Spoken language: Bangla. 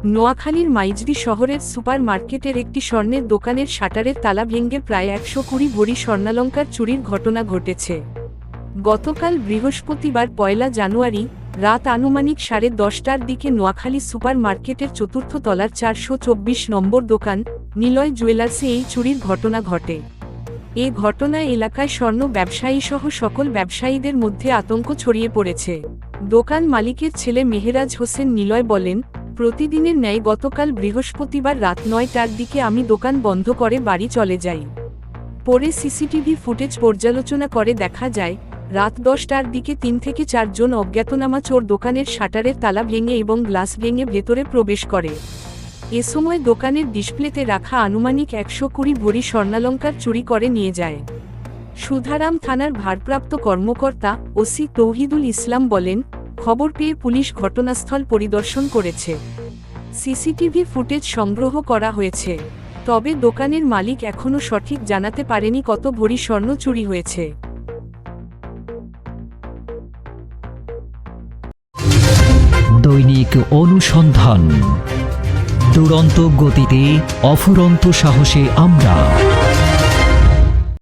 নোয়াখালীর মাইজদি শহরের সুপার মার্কেটের একটি স্বর্ণের দোকানের শাটারের তালা ভেঙে প্রায় ১২০ ভরি স্বর্ণালংকার চুরির ঘটনা ঘটেছে। গতকাল বৃহস্পতিবার ১ জানুয়ারি রাত আনুমানিক ১০:৩০টার দিকে নোয়াখালী সুপার মার্কেটের চতুর্থ তলার ৪২৪ নম্বর দোকান নিলয় জুয়েলার্সে এই চুরির ঘটনা ঘটে। এ ঘটনায় এলাকায় স্বর্ণ ব্যবসায়ীসহ সকল ব্যবসায়ীদের মধ্যে আতঙ্ক ছড়িয়ে পড়েছে। দোকান মালিকের ছেলে মেহেরাজ হোসেন নিলয় বলেন, প্রতিদিনের ন্যায় গতকাল বৃহস্পতিবার রাত ৯টার দিকে আমি দোকান বন্ধ করে বাড়ি চলে যাই। পরে সিসিটিভি ফুটেজ পর্যালোচনা করে দেখা যায়, রাত ১০টার দিকে ৩ থেকে ৪ জন অজ্ঞাতনামা চোর দোকানের শাটারের তালা ভেঙে এবং গ্লাস ভেঙে ভেতরে প্রবেশ করে। এ সময় দোকানের ডিসপ্লেতে রাখা আনুমানিক ১২০ ভরি স্বর্ণালংকার চুরি করে নিয়ে যায়। সুধারাম থানার ভারপ্রাপ্ত কর্মকর্তা ওসি তৌহিদুল ইসলাম বলেন, খবর পেয়ে পুলিশ ঘটনাস্থল পরিদর্শন করেছে। সিসিটিভি ফুটেজ সংগ্রহ করা হয়েছে। তবে দোকানের মালিক এখনও সঠিক জানাতে পারেনি কত ভরি স্বর্ণ চুরি হয়েছে। দৈনিক অনুসন্ধান, দুরন্ত গতিতে অফুরন্ত সাহসে আমরা।